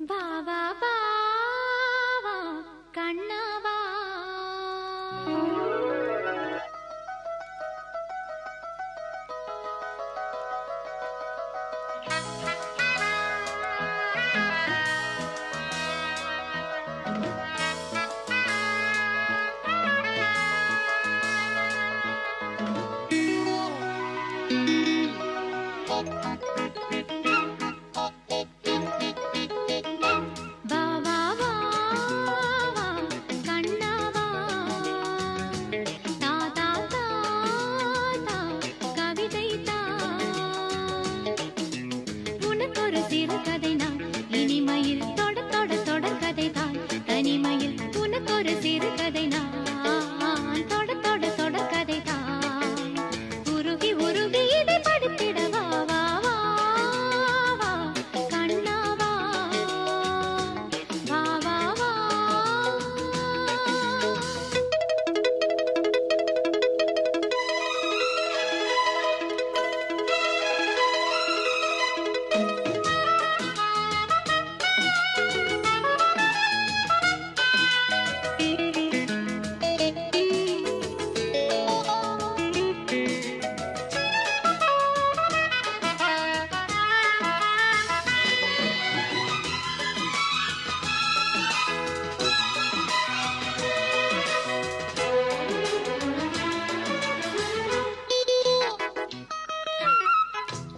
வா வா வா வா கண்ணவா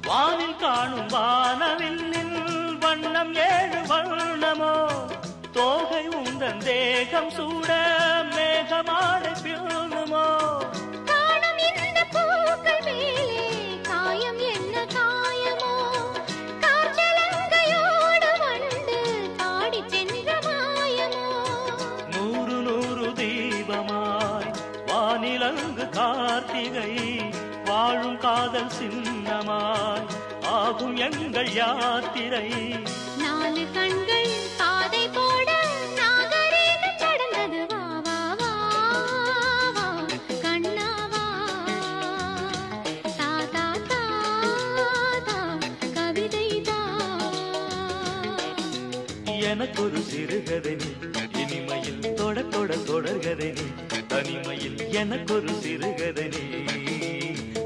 வானில் காணும் வானவில்லின் வண்ணம் ஏழு வண்ணமோ தோகை உந்தன் தேகம் சூட மேகமாடை பிள்ளுமோ காணும் இந்த பூக்கள் மேலே காயம் என்ன காயமோ காற்றலங்கையோடு வந்து பாடி சென்ற மாயமோ நூறு நூறு தீபமாய் வானிலங்கு கார்த்திகை வாழும் காதல் சின்னமாய் ஆகும் எங்கள் யாத்திரை நாலு கண்கள் பாதை போட நாகரீகம் கடந்தது வா வா வா வா கண்ணாவா தா தா தா தா கவிதை தா எனக்கொரு சிறுகதை நீ இனிமையில் தொட தொட தொடர்கதை நீ தனிமையில் எனக்கொரு சிறுகதை நீ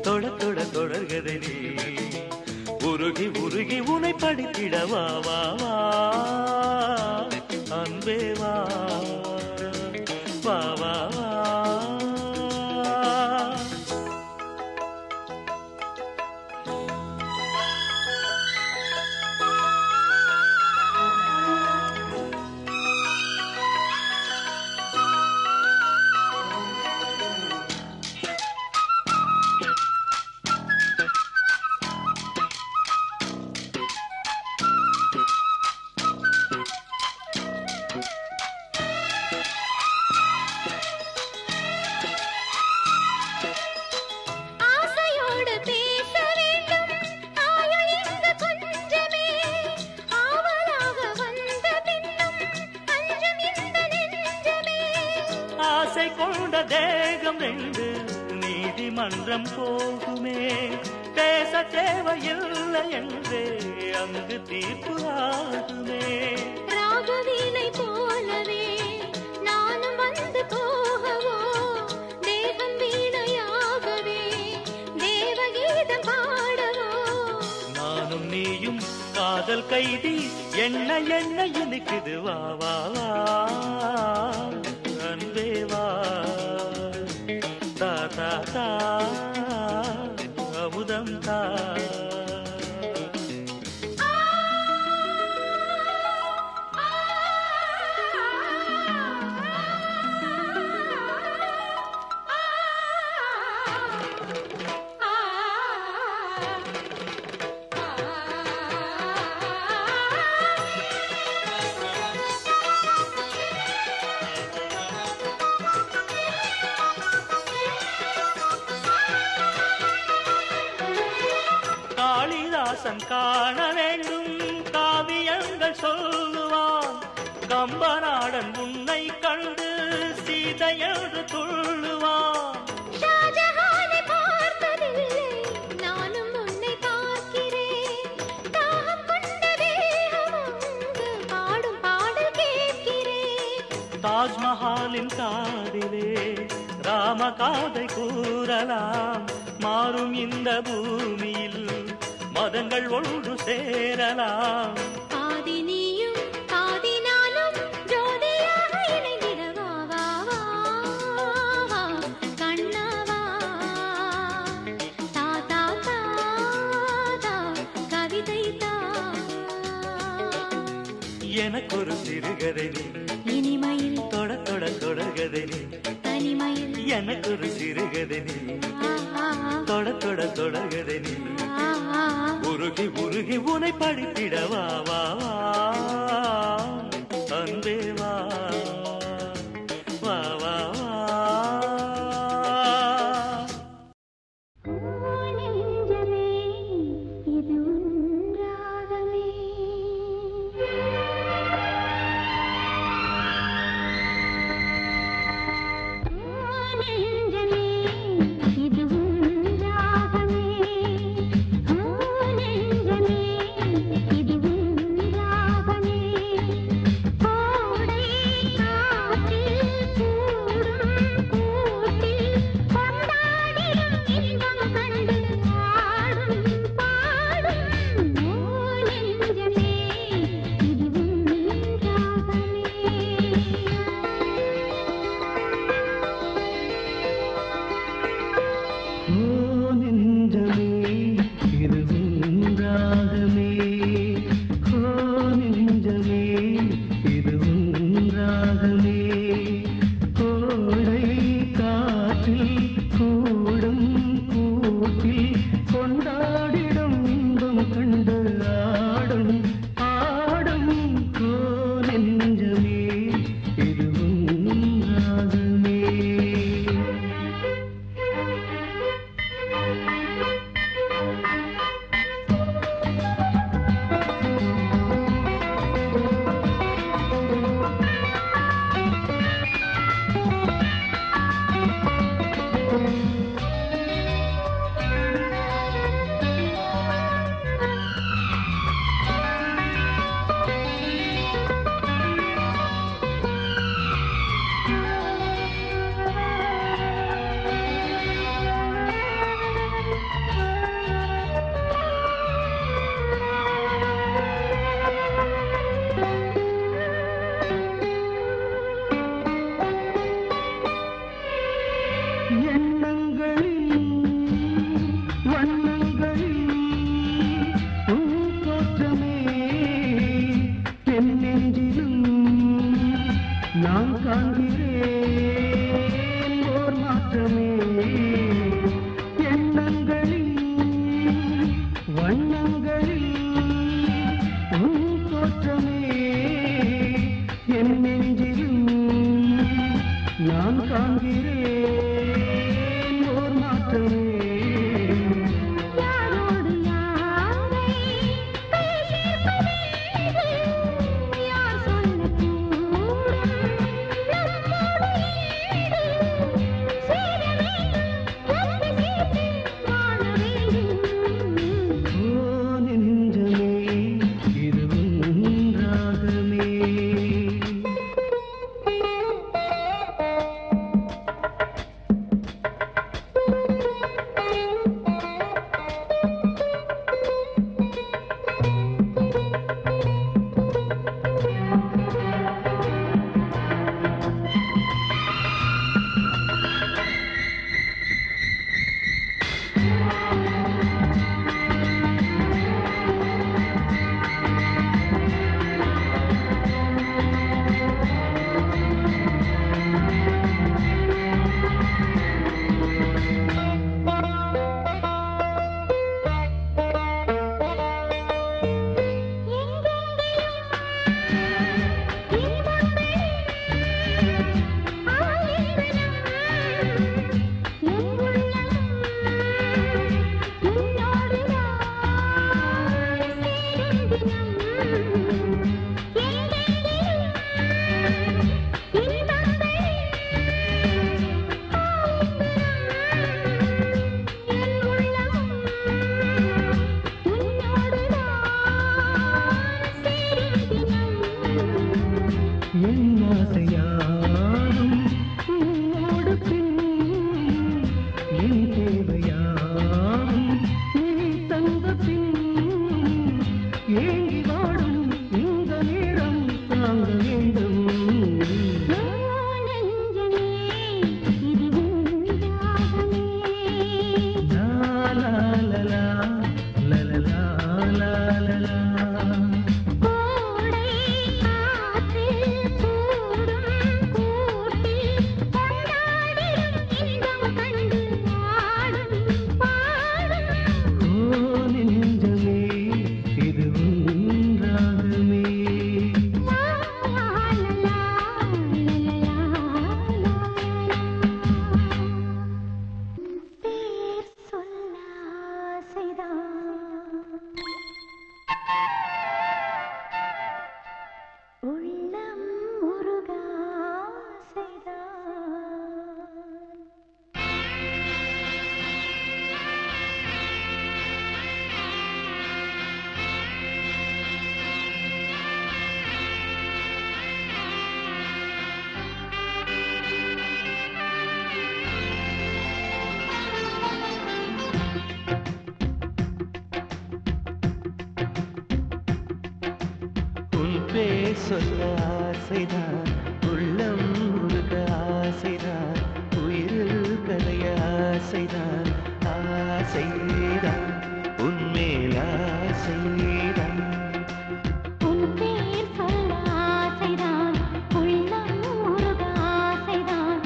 தொட தொட தொடர்கதை நீ உருகி உருகி உனை படித்திட வா வா வா அன்பே வா வா வா வா ஆசை கொண்ட தேகம் ரெண்டு நீதிமன்றம் போகுமே பேச தேவையில்லை என்றே அங்கு தீர்ப்பு ஆகுமே ராகவீனை போலவே நானும் வந்து போகவோ தேவன் வீணையாகவே தேவகீதம் பாடவோ நானும் நீயும் காதல் கைதி என்ன என்ன இனிக்குது வா வா வா அன்பே வா தா தா தா அமுதம் தா காளிதாசன் காண வேண்டும் காவியங்கள் சொல்லுவான் கம்பநாடன் உன்னை கண்டு சீதை என்று துள்ளுவான் ஷாஜஹானை பார்த்ததில்லை நானும் உன்னை பார்க்கிறேன் தாகம் கொண்ட தேகம் அங்கு பாட தாஜ்மஹாலின் காதிலே ராம காதை கூறலாம். மாறும் இந்த பூமியில் மதங்கள் ஒன்று சேரலாம். பாதி நீயும் பாதி நானும் ஜோடியாக இணைந்திடவா வா வா வா கண்ணவா தா தா தா தா கவிதை தா. எனக்கொரு சிறுகதை நீ, இனிமையில் தொட தொட தொடர்கதை நீ. தனிமையில் எனக்கொரு சிறுகதை நீ, தொட தொட தொடர்கதை நீ. உருகி உருகி உனை படித்திடவா வா வா அன்பே வா வா வா வா. நெஞ்சமே இது உன்றாகமே. நெஞ்சமே இது உன்றாகமே. நெஞ்சமே இது உன்றாகமே. கோடை காற்றில் கூடும் கூட்டில் கொண்டாடிடும் இன்பம் கண்டு ஆடும் பாடும். நெஞ்சமே இது உன்றாகமே. நெஞ்சமே இது உன்றாகமே. நெஞ்சமே இது உன்றாகமே. கோடை காற்றில் கூடும் கூட்டில் கொண்டாடிடும் இன்பம் கண்டு ஆடும் ஆடும். நெஞ்சமே இது உன்றாகமே. எண்ணங்களில் வண்ணங்களில் உன் தோற்றமே என் நெஞ்சிலும் நான் காண்கிறேன் ஓர் மாற்றமே. எண்ணங்களில் வண்ணங்களில் உன் தோற்றமே என் நெஞ்சிலும் நான் காண்கிறேன் ஓர் மாற்றமே. யாரோடு யாரை பேசியிருப்பதென்று யார் சொல்லக்கூடும். நம்மோடு ஈடு சேர வேண்டும், ஒன்று சேர்ந்து வாழ வேண்டும். ஓ நெஞ்சமே இது உன்றாகமே. என் ஆசையா ஏங்கி வாடும் இந்த நேரம் தாங்க வேண்டும். நெஞ்சமே இது உண்டாகமே. லா லா லா லா லா லா லா லா லா. கோடை காற்றில் கூடும் கூட்டில் கொண்டாடிடும் இன்பம் கண்டு ஆடும் பாடும். ஓ நெஞ்சமே இது ஒன்றாகுமே. லா லா லா லா லா. பேர் சொல்ல ஆசைதான், உள்ளம் உருக ஆசைதான். உன் பேர் சொல்ல ஆசைதான், உள்ளம் உருக ஆசைதான், உயிரில் கரைய ஆசைதான், ஆசைதான் உன்மேல் ஆசைதான். உன் பேர் சொல்ல ஆசைதான், உள்ளம் உருக ஆசைதான்,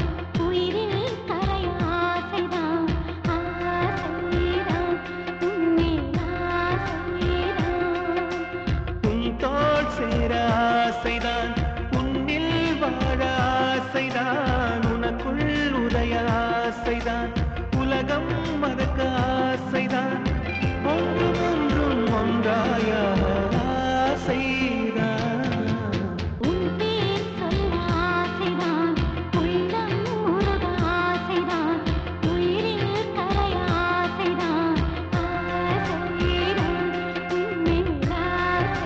உயிரில் கரைய ஆசைதான், ஆசைதான் உன்மேல் ஆசைதான். உன் தோள் சேர ஆசைதான், உன்னில் வாழ ஆசைதான், உனக்குள் உதய ஆசைதான், உலகம் மறக்க ஆசைதான், ஒன்றும் ஒன்றும் ஒன்றாய ஆசைதான். உன் பேர் சொல்ல ஆசைதான், உள்ளம் உருக ஆசைதான், உயிரில் கரைய ஆசைதான், ஆசைதான் உன்மேல் ஆசைதான்.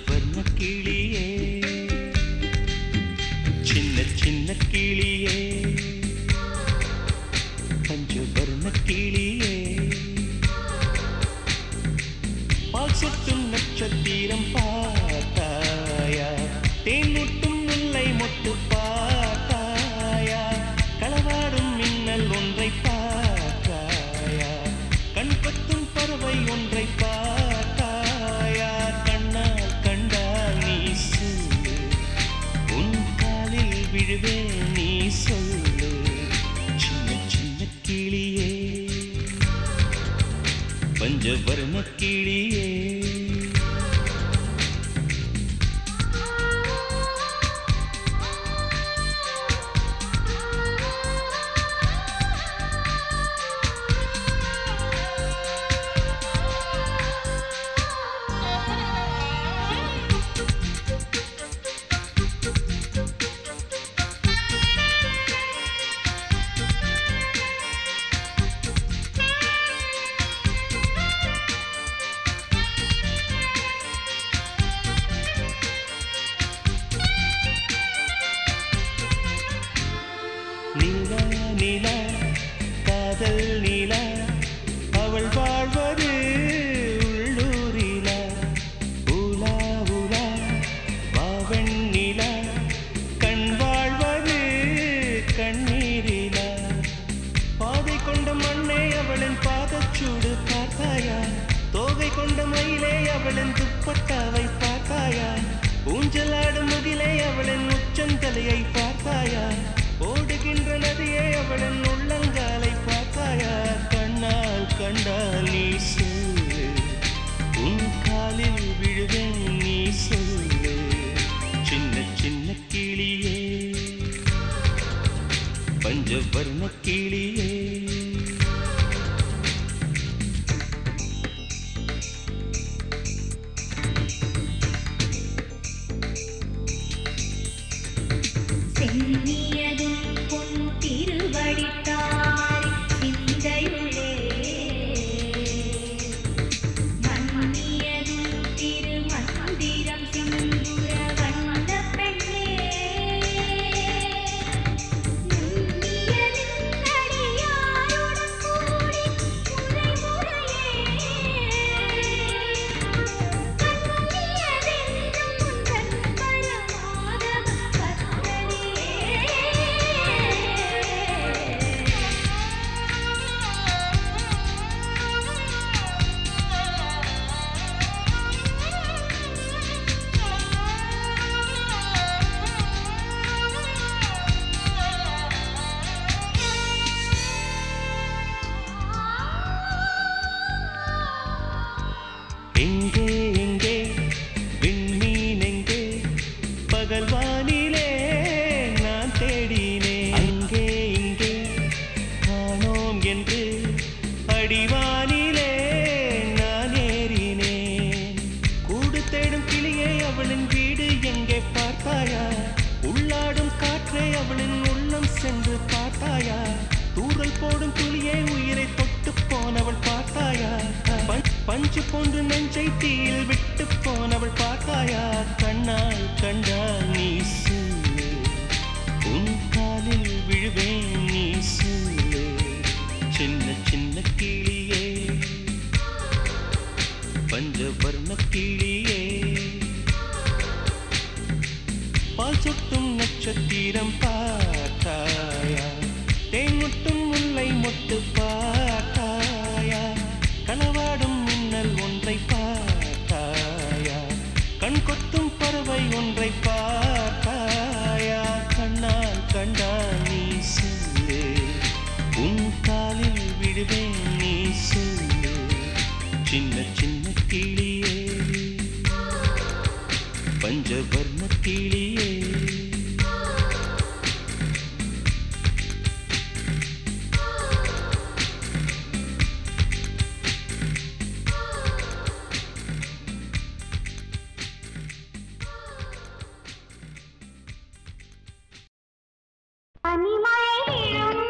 பஞ்சவர்ண கிளியே சின்ன சின்ன கிளியே பஞ்சவர்ண கிளியே பால் சொட்டும் நட்சத்திரம் பார்த்தாயா தேன்முட்டும் முல்லை மொட்டு பார்த்தாயா களவாடும் மின்னல் ஒன்றை பார்த்தாயா கண் கொத்தும் பறவை ஒன்றை பார்த்தாயா கண்ணால் கண்டால் நீ சொல்லு உன் காலில் விழுவேன் நீ சொல்லு சின்ன சின்ன கிளியே பஞ்சவர்ண கிளியே நீலா நீலா காதல் நீலா அவள் வாழ்வது உள்ளூரிலா ஊலா ஊலா வாவன் நீலா கண் வாழ்வது கண்ணீரிலா பாதை கொண்ட மண்ணே அவளின் பாதச்சூடு பார்த்தாயா தோகை கொண்ட மயிலே அவளின் துப்பட்டாவை பார்த்தாயா ஊஞ்சலாடும் முகிலே அவளின் உச்சந்தலையை பார்த்தாயா ஓடுகின்ற நதியே அவளின் உள்ளங்காலை பார்த்தாயா கண்ணால் கண்டால் நீ சொல்லு உன் காலில் விழுவேன் நீ சொல்லு சின்ன சின்ன கிளியே பஞ்சவர்ண கிளியே சென்னியதும் பொன் திருவடித்தாய் சிந்தையுளே மன்னியதும் திருமந்திரம் சிந்துர வந்த பெண்ணே நுண்ணியதின் அடியாருடன் கூடி முறை முறையே கண்ணியதென்றும் உந்தன் பரமாதவ எங்கே எங்கே விண்மீன் எங்கே பகல் வானிலே நான் தேடினேன் அங்கே இங்கே காணோம் என்று அடிவானிலே நான் ஏறினேன் கூடு தேடும் கிளியே அவளின் வீடு எங்கே பார்த்தாயா உள்ளாடும் காற்றே அவளின் உள்ளம் சென்று பார்த்தாயா தூறல் போடும் துளியே உயிரை தொட்டு போனவள் பார்த்தாயா பஞ்சு போன்று நெஞ்சை தீயில் விட்டு போனவள் பார்த்தாயா கண்ணால் கண்டால் நீ சொல்லு உன் காலில் விழுவேன் நீ சொல்லு சின்ன சின்ன கிளியே பஞ்சவர்ண கிளியே பால் சொட்டும் நட்சத்திரம் பார்த்தாயா தேன்முட்டும் முல்லை மொட்டு பார்த்தாயா களவாடும் மின்னல் ஒன்றை பார்த்தாயா கண் கொத்தும் பறவை ஒன்றை பார்த்தாயா கண்ணால் கண்டால் நீ சொல்லு உன் காலில் விடுவேன் நீ சொல்லு சின்ன சின்ன கிளியே பஞ்சவர்ண கிளியே பனிமழை விழும்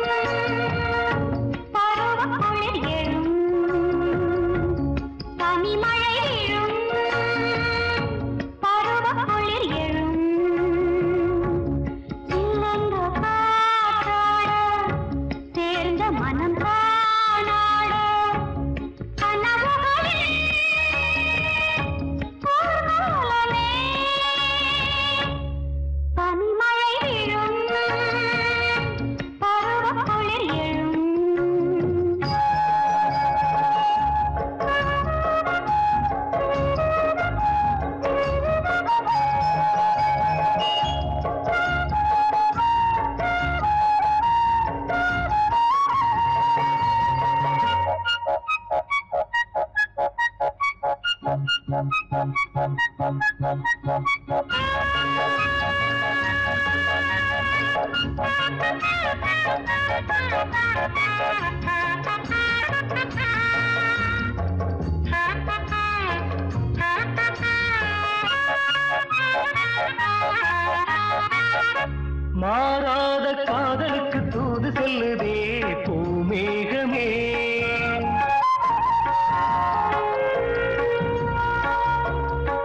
மாறாத காதலுக்கு தூது செல்லுதே பூமேகமே,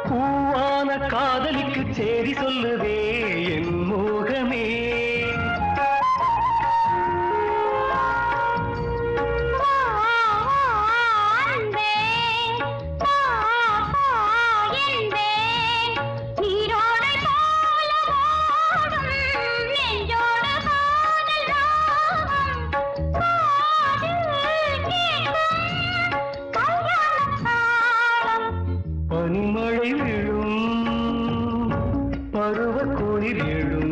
பூவான காதலிக்கு சேரி சொல்லுதே என் மோகமே. பனிமழை விழும் பருவ கோயில் எழும்,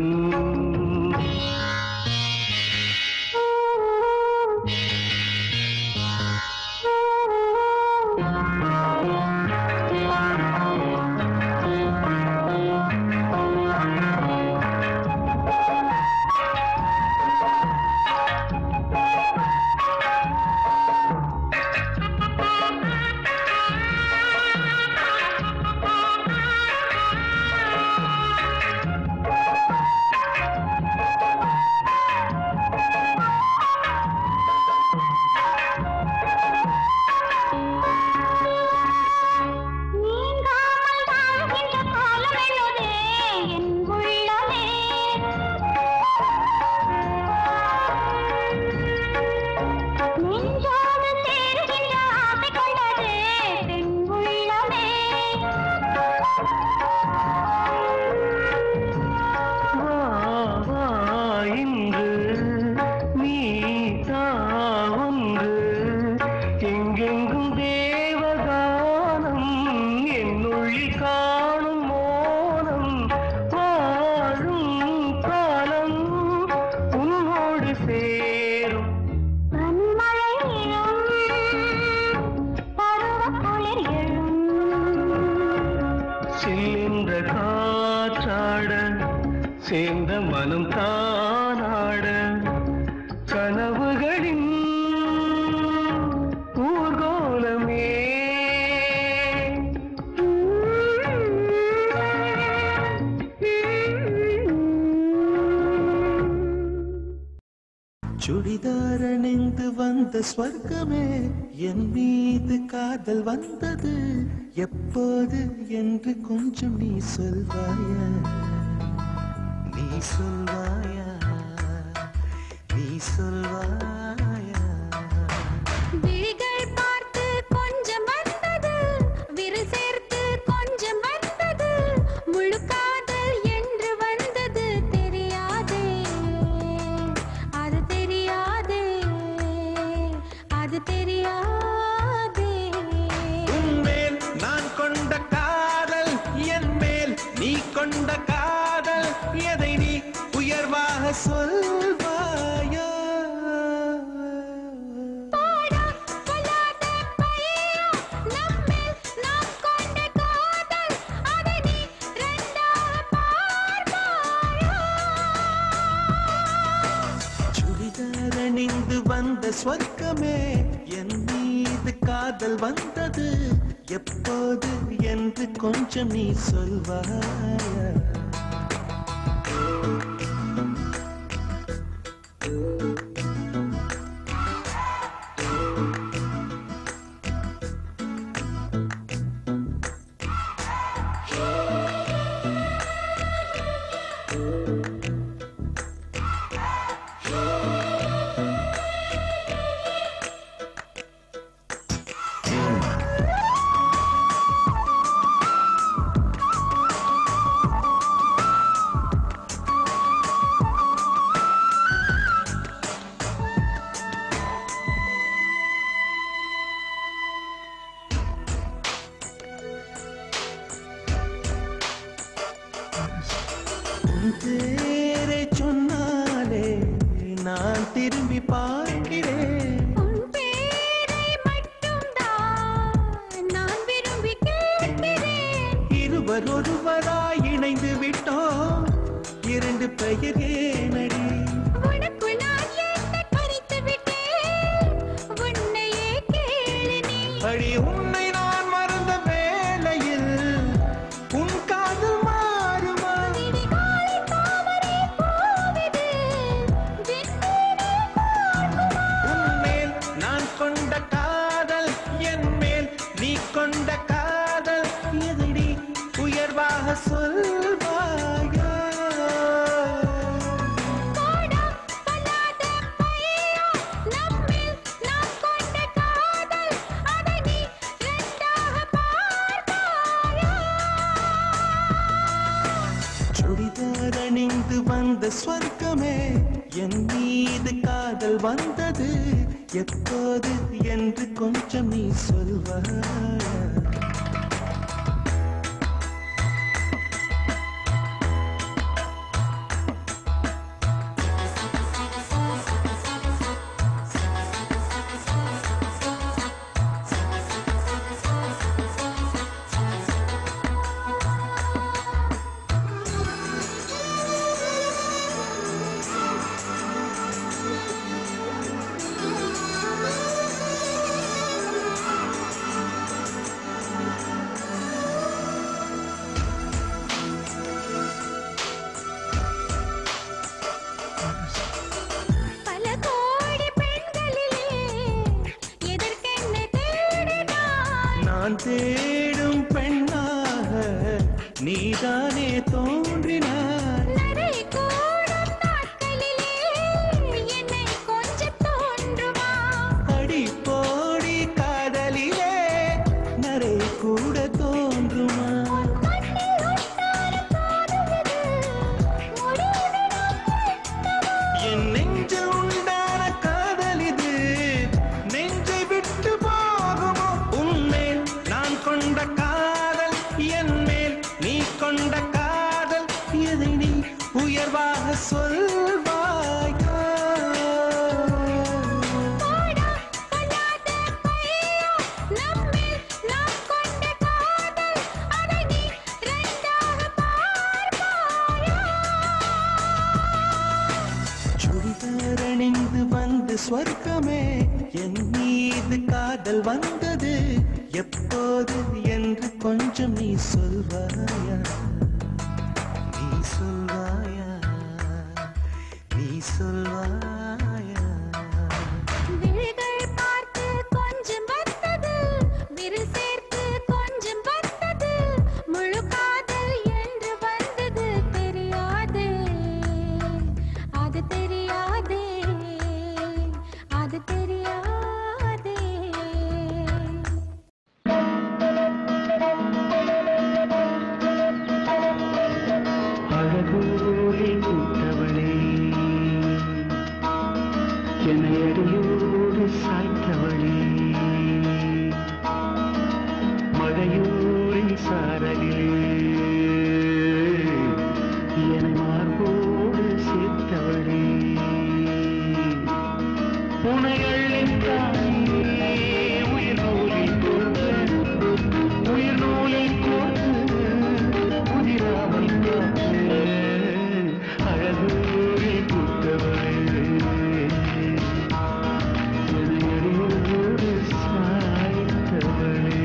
சேர்ந்த மனம் தானாட கனவுகளின் ஊர்கோலமே. சுடிதார் அணிந்து வந்த ஸ்வர்க்கமே, என் மீது காதல் வந்தது எப்போது என்று கொஞ்சம் நீ சொல்வாயா, நீ சொல்வாயா, நீ சொல்வாயா. விழிகள் பார்த்து கொஞ்சம் வந்தது, விரல் சேர்த்து கொஞ்சம் வந்தது, முழு காதல் என்று வந்தது தெரியாதே, அது தெரியாதே, அது தெரியாதே. உன்மேல் நான் கொண்ட காதல், என் மேல் நீ கொண்ட காதல், எதை நீ உயர்வாக சொல்வாயா. பாடா கொள்ளாத பையா, நம்மேல் நாம் கொண்ட காதல், அதை நீ ரெண்டாக பார்ப்பாயா. சுடிதார் அணிந்து வந்த ஸ்வர்க்கமே, என் மீது காதல் வந்தது எப்போது என்று கொஞ்சம் நீ சொல்வாயா. பேரை சொன்னாலே நான் திரும்பி பார்க்கிறேன், உன் பேரை மட்டும்தான் நான் விரும்பி கேட்கிறேன். இருவர் ஒருவர் ஒன்பதாய் இணைந்து விட்டோம் இரண்டு பெயர் ஏனடி உனக்குள் நான் என்னை பறித்து விட்டேன் உன்னையே கேளு நீ அடி உன்னை நான் மறந்த வேளையில் உன் காதல் மாறுமா விடிகாலை தாமரை பூவிது விண்மீனே பார்க்குமா உன்மேல் நான் கொண்ட காதல் என் மேல் நீ கொண்ட காதல் எதடி உயர்வாக சொல்வாயா போடா பொல்லாத பையா நம்மில் நாம் கொண்ட காதல் அதை நீ இரண்டாக பார்ப்பாயா சுடிதார் அணிந்து வந்த ஸ்வர்க்கமே என் மீது காதல் வந்தது எப்போது என்று கொஞ்சம் நீ சொல்வாயா பல கோடி பெண்களிலே எதற்கென்ன தேடினாய் நான் தேடும் பெண்ணாக நீதானே தோன்றினாய் நடை கூடும் நாட்களிலே என்னை கொஞ்சம் தோன்றுமா அடி போடி காதலிலே நரை கூட தோன்றுமா கண்ணில் ஒட்டார காதலிது முடிவிடம் எட்டவா என் நெஞ்சில் உண்டான காதல் இது நெஞ்சை விட்டு போகுமோ உன்மேல் நான் கொண்ட காதல் என் மேல் நீ கொண்ட காதல் எதை நீ உயர்வாக சொல்வாயா போடா பொல்லாத பையா நம்மில் நாம் கொண்ட காதல் அதை நீ இரண்டாக பார்ப்பாயா சுடிதார் அணிந்து வந்து ஸ்வர்க்கமே என் மீது காதல் வந்தது எப்போது என்று கொஞ்சம் நீ சொல்வாயா நீ சொல்வாயா நீ சொல்வாயா விழிகள் பார்த்து கொஞ்சம் வந்தது விரல் சேர்த்து கொஞ்சம் வந்தது முழு காதல் என்று வந்தது தெரியாதே அது தெரியாதே அது தெரியாதே அழகோரை கூட்டவளே என்னை அடியோடு சாய்த்தவளே மழையோரின் சாரலிலே என் மார்போடு சேர்த்தவளே புனையள்ளின் தாயே உயிர் நூலில் கோர்த்து உயிர் நூலில் கோர்த்து புதிராமல் காத்து அழகோரை கூட்டவளே என்னை அடியோடு சாய்த்தவளே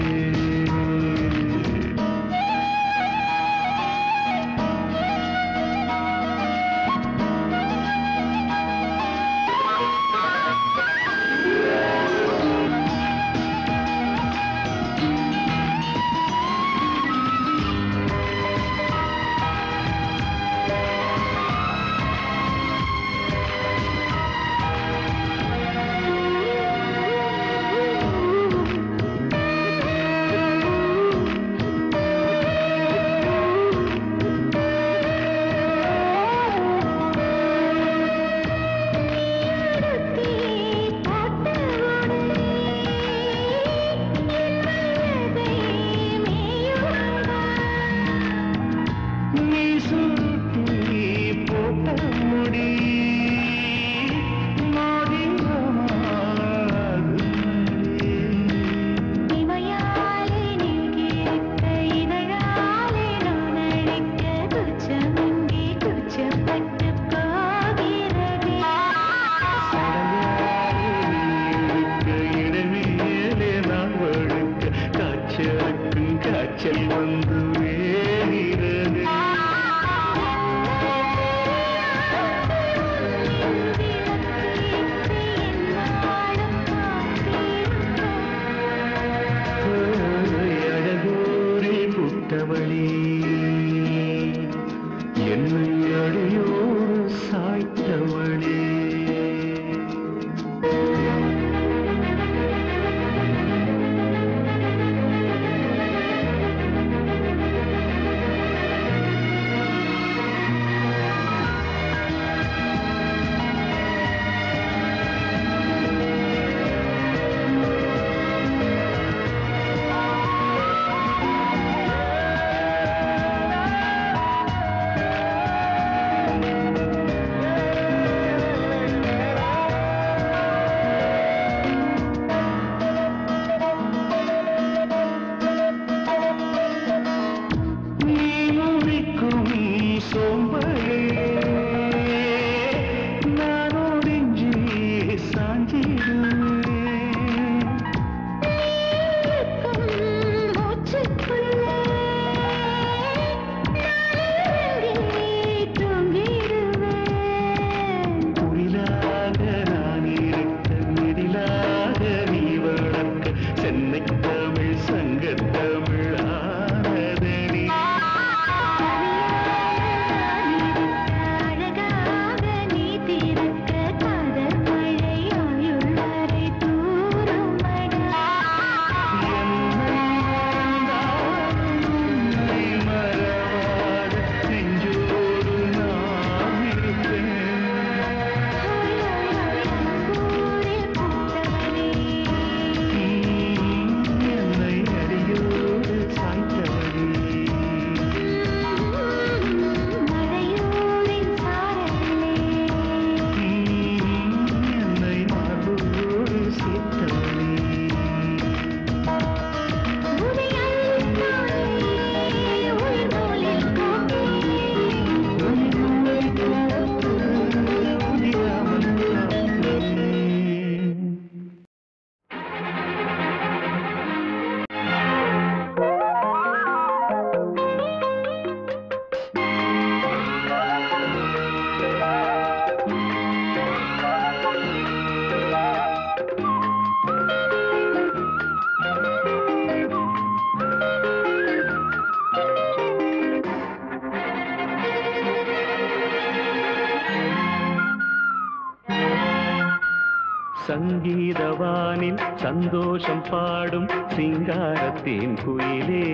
சங்கீதவானில் சந்தோஷம் பாடும் சிங்காரத்தேன் குயிலே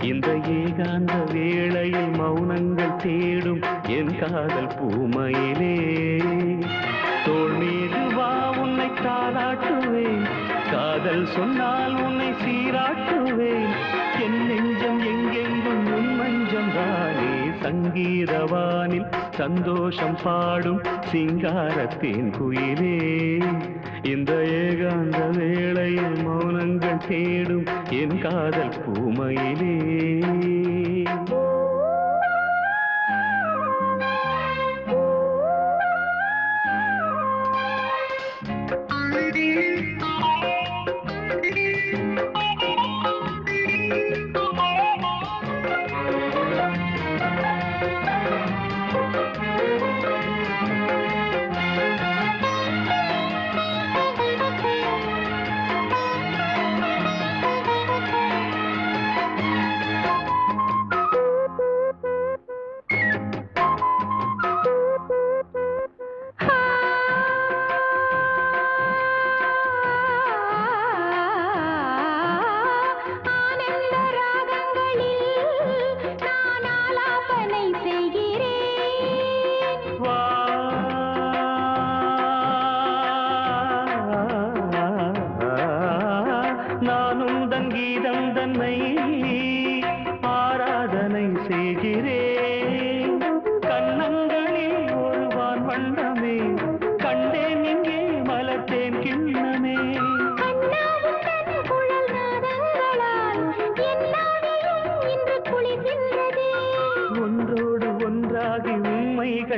இந்த ஏகாந்த வேளையில் மௌனங்கள் தேடும் என் காதல் பூமையிலே தோள் மீது வா உன்னை தாளாட்டுவேன் காதல் சொன்னால் உன்னை சீராட்டுவேன் என் நெஞ்சம் எங்கெங்கும் உன் மஞ்சம் தானே சங்கீதவானில் சந்தோஷம் பாடும் சிங்காரத்தேன் குயிலே இந்த ஏகாந்த வேளையில் மௌனங்கள் தேடும் என் காதல் பூமையிலே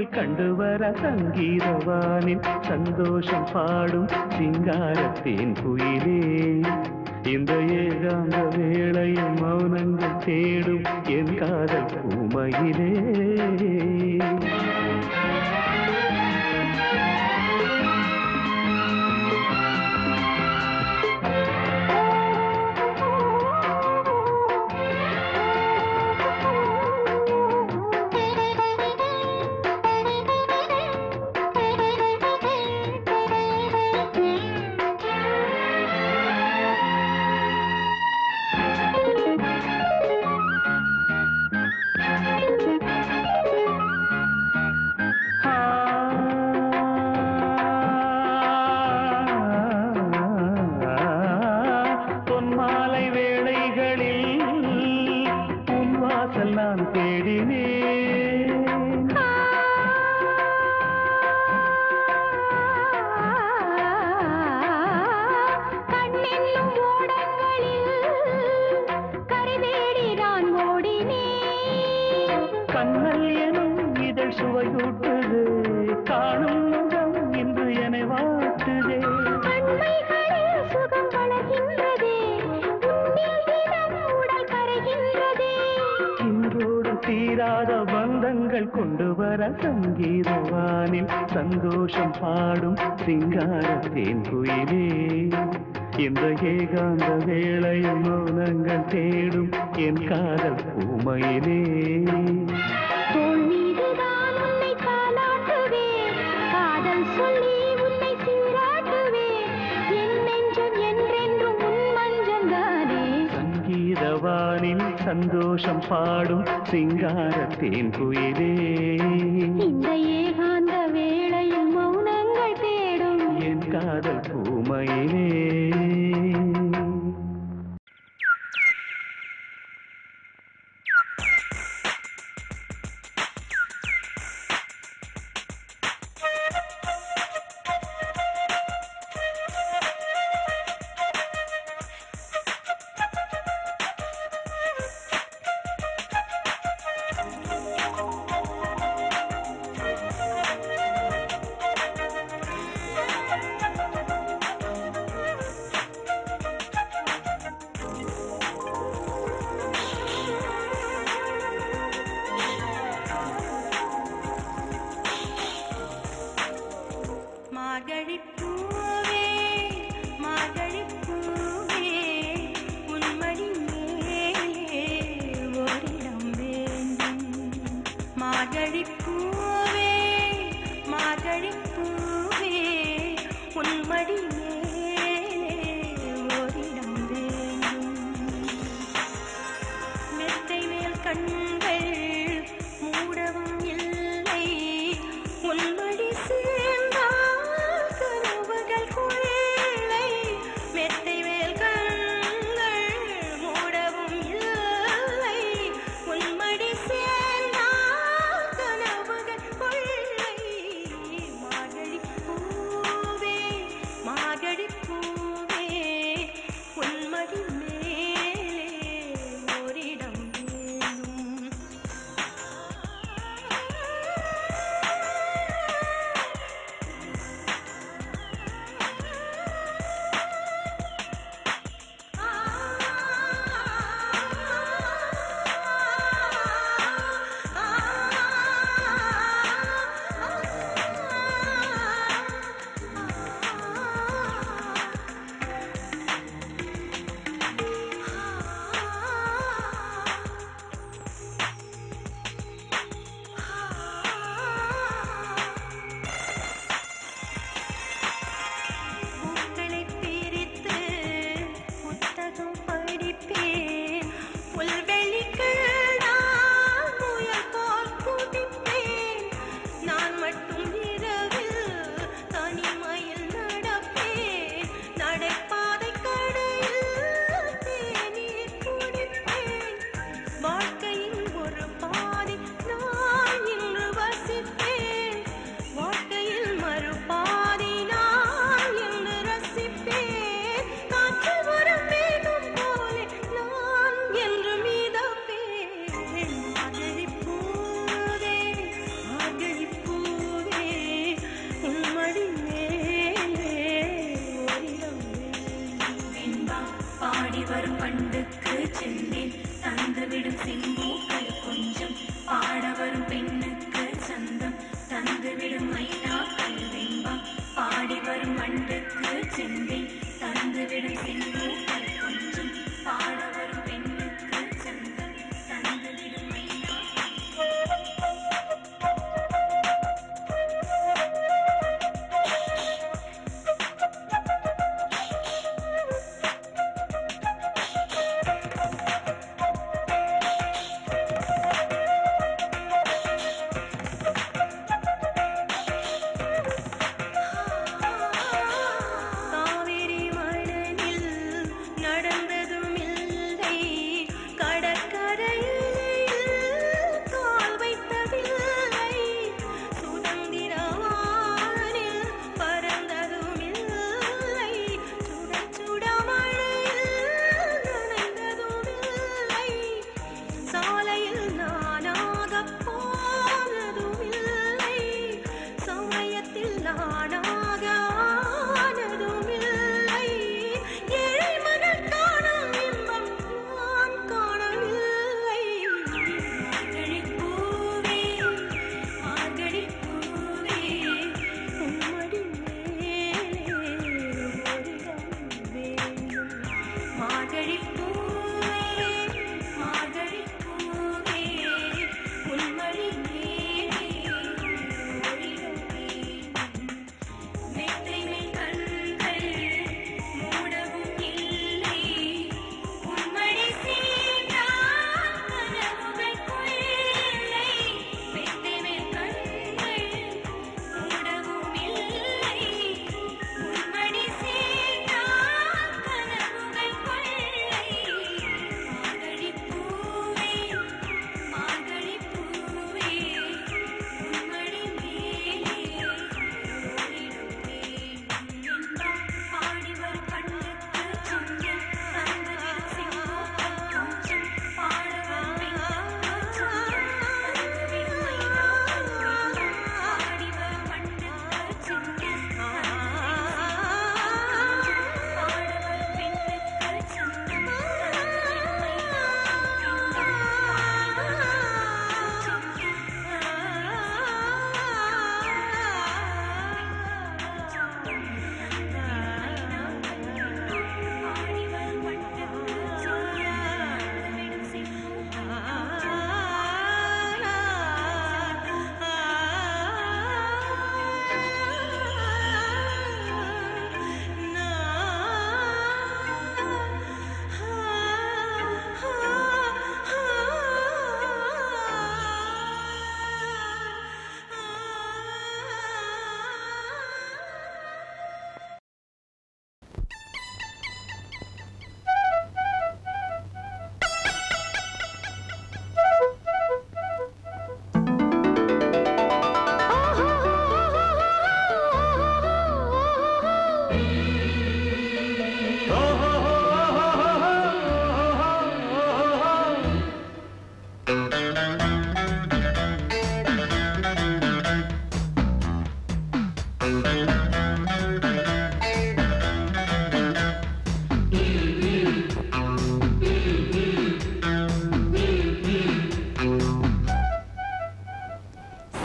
கண்டுவர சங்கீதவானில் சந்தோஷம் பாடும் சிங்காரத்தேன் குயிலே இந்த ஏகாந்த வேளையில் மௌனங்கள் தேடும் என் காதல் பூமையிலே சங்கீதவானில் சந்தோஷம் பாடும் சிங்காரத்தேன் குயிலே இந்த ஏகாந்த வேளையில் மௌனங்கள் தேடும் என் காதல் பூமையிலே தோள் மீதுதான் உன்னை தாலாட்டுவேன் காதல் சொல்லி உன்னை சீராட்டுவேன் என் நெஞ்சம் என்றென்றும் உன் மஞ்சம் தானே சங்கீதவானில் சந்தோஷம் பாடும் சிங்காரத்தேன் குயிலே இந்த ஏகாந்த வேளையில் மௌனங்கள் தேடும் என் காதல் பூமையிலே மார்கழிப்பூவே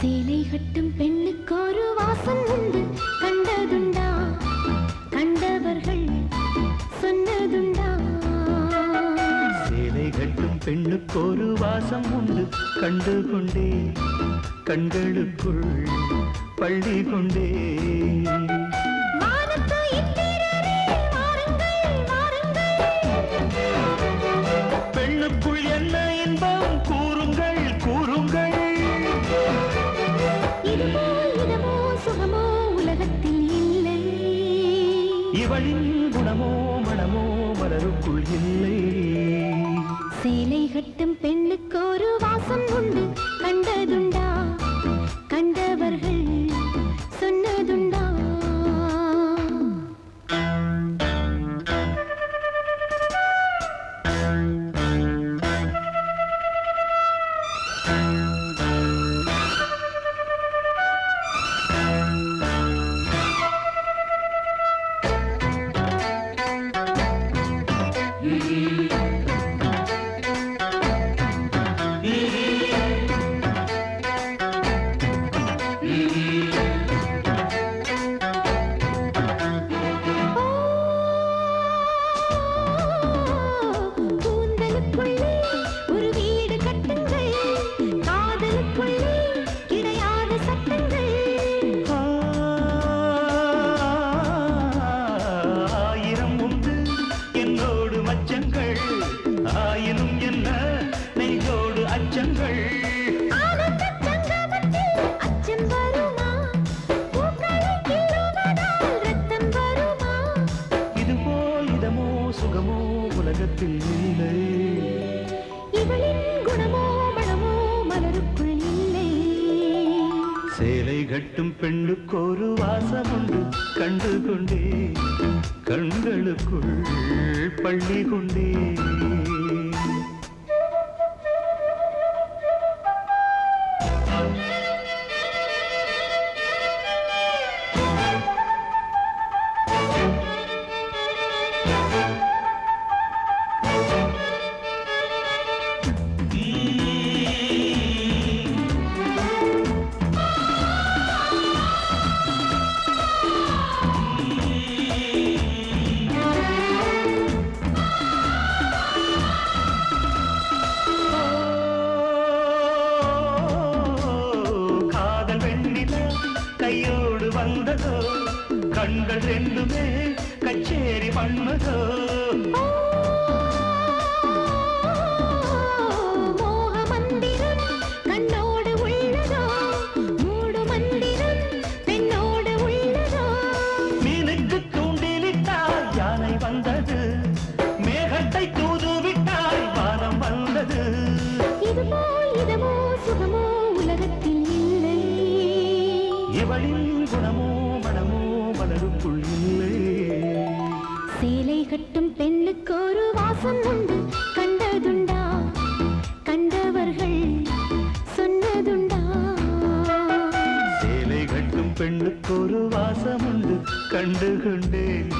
சேலை கட்டும் பெண்ணுக்கு ஒரு வாசம் உண்டு கண்டதுண்டா கண்டவர்கள் சொன்னதுண்டா சேலை கட்டும் பெண்ணுக்கு ஒரு வாசம் உண்டு கண்டு கொண்டே கண்களுக்குள் பள்ளி கொண்டே பெண்ணுக்குள் என்ன இன்பம் கூறுங்கள் கூறுங்கள் இதுவோ இதமோ சுகமோ உலகத்தில் இல்லை இவளின் குணமோ மனமோ மலருக்குள் இல்லை சேலை கட்டும் பெண்ணுக்கு ஒரு வாசம் உண்டு கண்டதுண்டா கண்டவர்கள் சொன்னதுண்டா கட்டும் பெண்ணுக்கு ஒரு வாசம் உண்டு கண்டு கொண்டே கண்களுக்குள் பள்ளி கொண்டே கண்கள் ரெண்டுமே கச்சேரி பண்ணதோ மோக மந்திரம் கண்ணோடு உள்ளதோ மூடு மந்திரம் பெண்ணோடு உள்ளதோ மீனுக்கு தூண்டிலிட்டால் யானை வந்தது மேகத்தை தூதுவிட்டால் வானம் வந்தது இதுவோ இதமோ சுகமோ உலகத்தில் இல்லை இவளின் குணமோ மனமோ மலருக்குள் இல்லை சேலை கட்டும் பெண்ணுக்கு ஒரு வாசம் உண்டு கண்டதுண்டா கண்டவர்கள் சொன்னதுண்டா சேலை கட்டும் பெண்ணுக்கு ஒரு வாசம் உண்டு கண்டு கொண்டேன்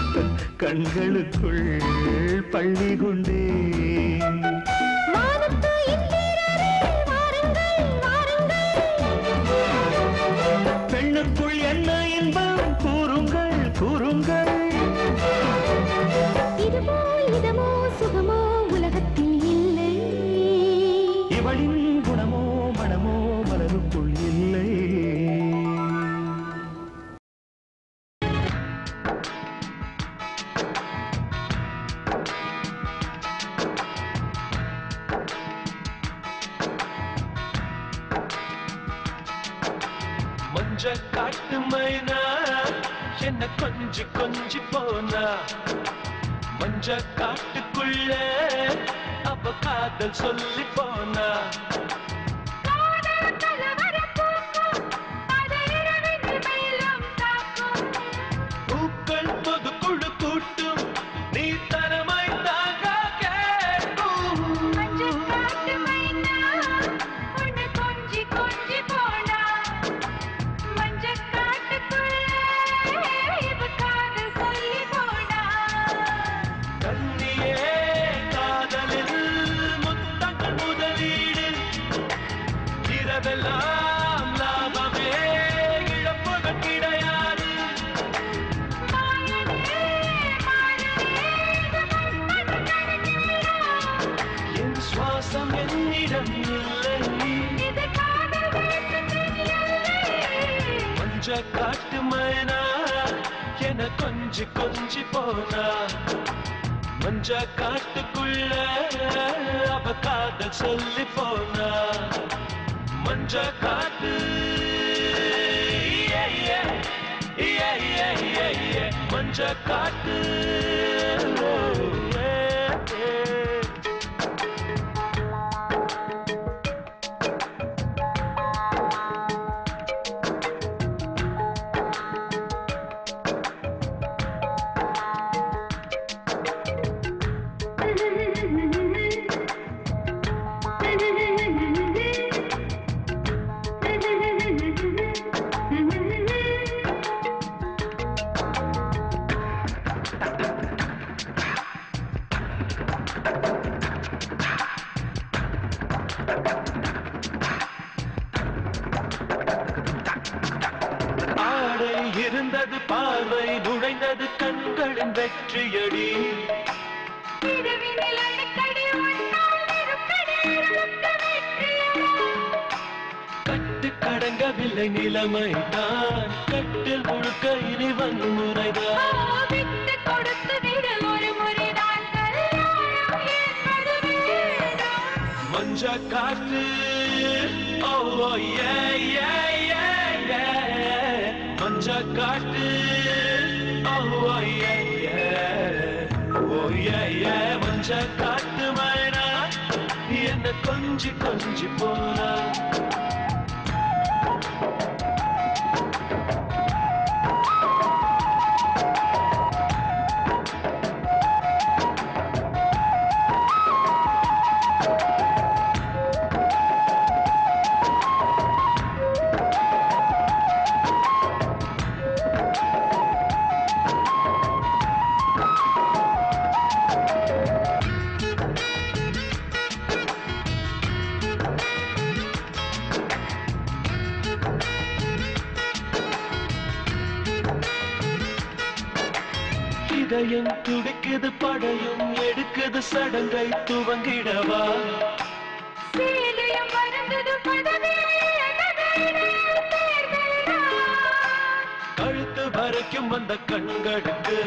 கண்களுக்குள் பள்ளி கொண்டேன் பெண்ணுக்குள் என்ன இன்பம் கூறுங்கள் கூறுங்கள் இதுவோ இதமோ சுகமோ உலகத்தில் இல்லை இவளின் குணமோ மனமோ மலருக்குள் இல்லை மஞ்ச காட்டு மைனா என்ன கொஞ்சி கொஞ்சி போனா மஞ்ச காட்டுக்குள்ள அப்ப காதல் சொல்லி போனா பூக்கள் பொது குழு கூட்டும் நீ தரமாய் தாக கேட்கும் இரவெல்லாம் லாபம் மஞ்ச காட்டு மைனா என கொஞ்சி கொஞ்சி போனா மஞ்ச காட்டுக்குள்ள அவ காதல் சொல்லி போனா மஞ்ச காட்டு மஞ்ச காட்டு இருந்தது பார்வை நுழைந்தது கண்களின் வெற்றியடி கட்டு கடங்கவில்லை நிலைமைதான் கட்டில் முழுக்க இனி வன்முறைதான் மஞ்ச காட்டு ஓ மஞ்ச காட்டு மஞ்ச காட்டு மைனா என்ன கொஞ்சி கொஞ்சி போனா இதயம் துடிக்குது படையும் எடுக்குது சடங்கை துவங்கிடவா கழுத்து வரைக்கும் வந்த கண்களுக்கு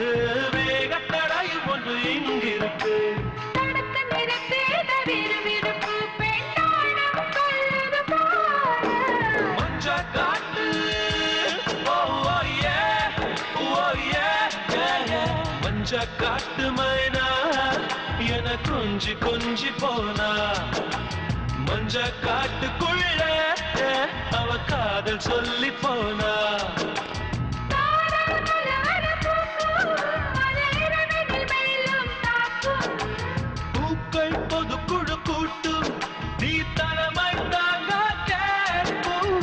வேகத்தடையும் ஒன்று இங்கிருக்கு மஞ்ச காட்டு மஞ்ச காட்டு மைனா என கொஞ்சி கொஞ்சி போனா மஞ்ச காட்டுக்குள்ள அவ காதல் சொல்லி போனா பூக்கள் பொது குழு கூட்டும் நீ தலைமை தாங்க கேட்கும்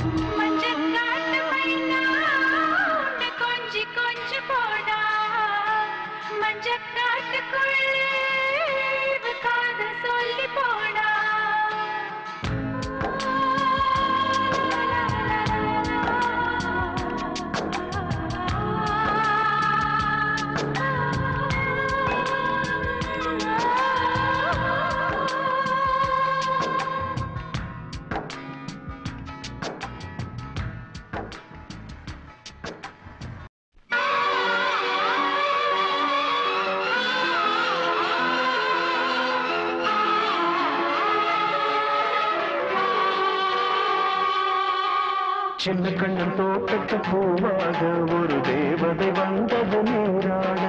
சின்ன கண்ணன் தோட்டத்து பூவாக ஒரு தேவதை வந்தது நீராட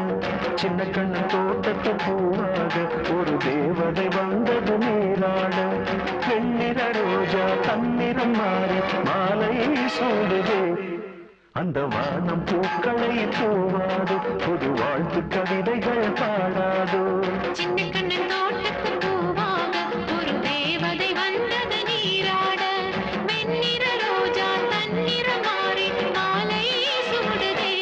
சின்ன கண்ணன் தோட்டத்து பூவாக ஒரு தேவதை வந்தது நீராட வெண்ணிற ரோஜா தன்னிறம் மாறி மாலையை சூடுதே அந்த வானம் பூக்களை தூவாது புது வாழ்த்து கவிதைகள் பாடாதோ சின்ன கண்ணன் தோட்டத்து பூவாக ஒரு தேவதை வந்தது நீராட வெண்ணிற ரோஜா தன்னிற மாறி மாலை சூடுதே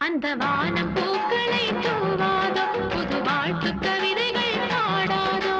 அந்த வானம் பூக்களை தூவாதோ புது வாழ்த்து கவிதைகள் பாடாதோ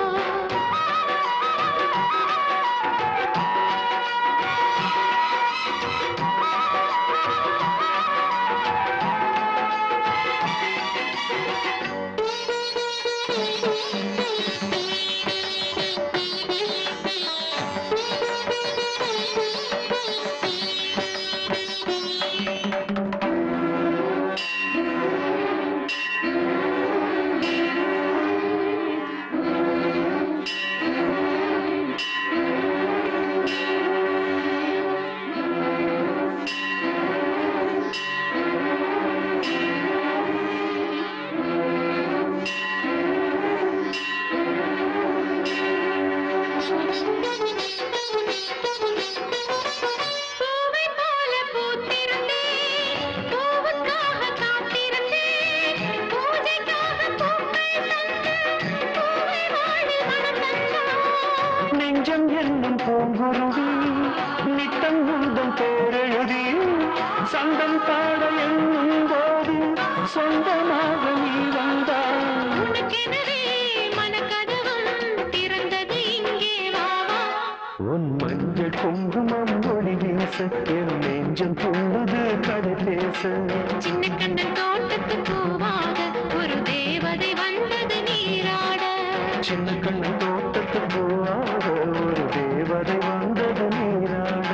சொந்தமாக நீ வந்தாய். உனக்கெனவே மனக்கதவும் திறந்தது இங்கே வா வா. உன் மஞ்சள் குங்குமம் ஒளி வீச என் நெஞ்சம் துள்ளுது கதை பேச. சின்ன கண்ணன் தோட்டத்து பூவாக ஒரு தேவதை வந்தது நீராட. சின்ன கண்ணு தோட்டத்து பூவாக ஒரு தேவதை வந்தது நீராட.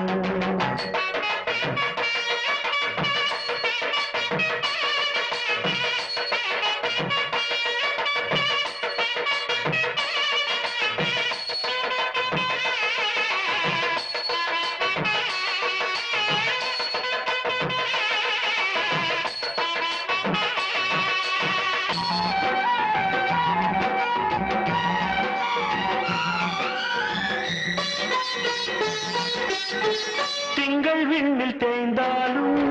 திங்கள் விண்ணில் தேய்ந்தாலும்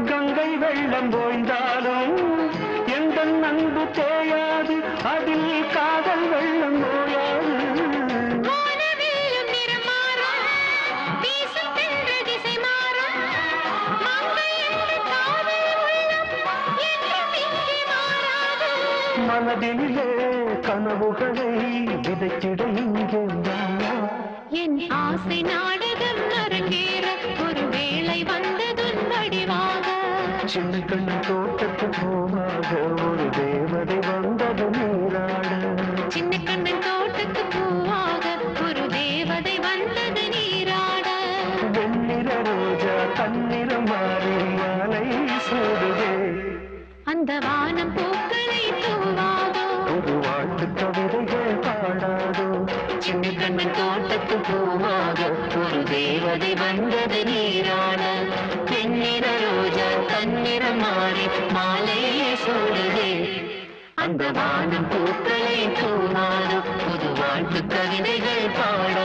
கங்கை வெள்ளம் ஓய்ந்தாலும் எந்த அன்பு தேயாது, அதில் காதல் வெள்ளம் ஓயாது. வானவில்லும் நிறம் மாறும், வீசும் தென்றல் திசை மாறும். மங்கை என்ற காதல் உள்ளம் என்றும் இங்கே மாறாது. மனதிலே கனவுகளை விதைத்திட இங்கே வா. என் ஆசை நாடகம் அரங்கேற ஒரு வேளை வந்ததுன் வடிவாக. சின்ன கண்ணு தோட்டத்து பூவாக ஒரு தேவதை வந்தது நீராட. சின்ன கண்ணன் தோட்டத்து பூவாக ஒரு தேவதை வந்தது நீராட. வெண்ணிற ரோஜா தன்னிறம் மாறி மாலை சூடுதே. அந்த வானம் பூக்களை தூவாதோ, ஒரு வாழ்த்து கவிதைகள் பாடாதோ. சின்ன கண்ணன் தோட்டத்து பூவாக ஒரு தேவதை வந்தது நீராட. வெண்ணிற ரோஜா தன்னிறம் மாறி மாலையே சூடுதே. அந்த வானம் பூக்களை தூவாதோ, புது வாழ்த்து கவிதைகள் பாட